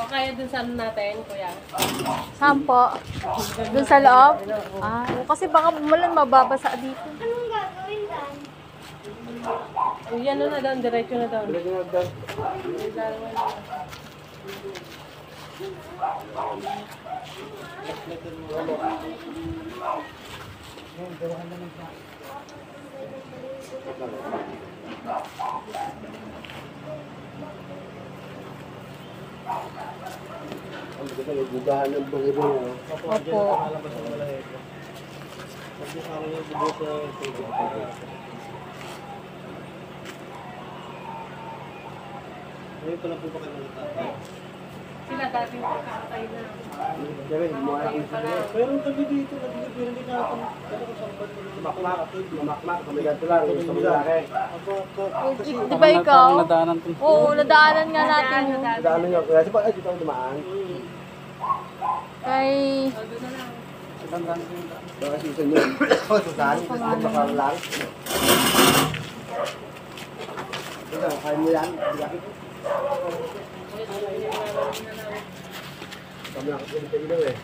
O kaya dun sa ano natin, kuya? Saan po? Dun sa loob? Ah, kasi baka malan mababasa dito. Anong gagawin dan? Yan na doon, diretso na doon. Diretso na doon. Ang ganda ng bugahan ng bangiro. Opo. Ngayon pa lang po ba kayo nagtatay? Sila dati yung kakatay na. Pero tabi dito, pero hindi natin. Mamakmak, kami ganito lang. Gusto mo laki. Di ba ikaw? Oo, nadaanan nga natin yun. Nadaanan nyo. Kaya siya dito ang dumaan. Kay... Baka susan nyo. Susan? Bakal lang. Kaya mo yan. Kami nakakalitin daw eh.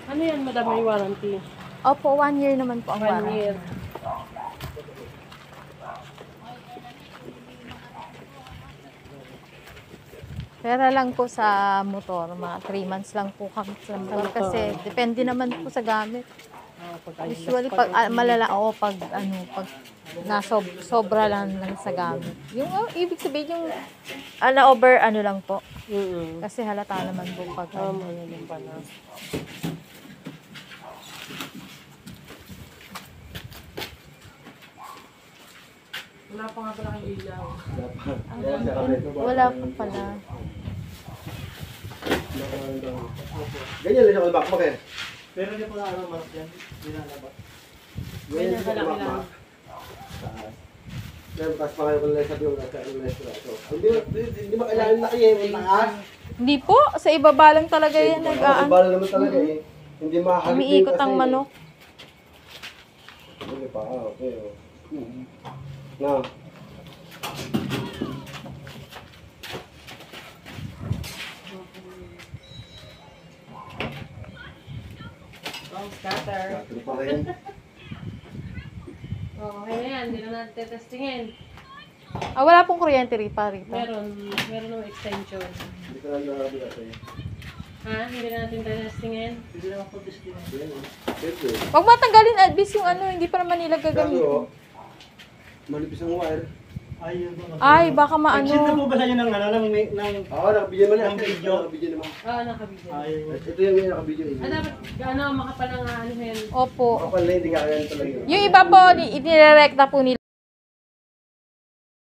Ano yan, madam, may warranty? Opo, 1 year naman po ang 1 warranty. year. Pera lang po sa motor, mga 3 months lang po kami sa motor kasi depende naman po sa gamit. Usually pag pag sobra lang sa gamit. Yung ibig sabihin yung over lang po. Kasi halata naman po pag Ano pa na. Wala pa nga pala kang ilaw. wala po pala. Ganyan lang siya kalmakmak eh. Pero hindi po na manok yan. Hindi na labas. Ganyan siya kalmakmak. Kaya tapos pa kayo kung nasa yung hindi ba kailangan na kayo yung taas? Hindi po, sa ibaba lang talaga yan Sa bala naman talaga eh. Hindi makakalik umiikot ang manok. Hindi pa, okay. Na. Scatter. Ito pa rin. Okay na yan, hindi na natin testingin. Wala pong kuryente rito. Meron ng extension. Hindi ko lang narabi natin. Ha? Hindi na natin testingin? Hindi naman po discount. Pwede. Huwag matanggalin, Advis, yung hindi pa naman nila gagamitin. Manipis ang wire. Ayun po. Ay, baka Nag-ship na maano. po ba sa inyo ng Oo, nakabidyo naman Ng video. Nakabidyo naman. Oo, nakabigyan. Ayun. Ito yung nakabidyo eh. Dapat, makapal ang ano yan. Opo. Kapal na hindi kakayan talaga. Yung iba po, inirekta po nila.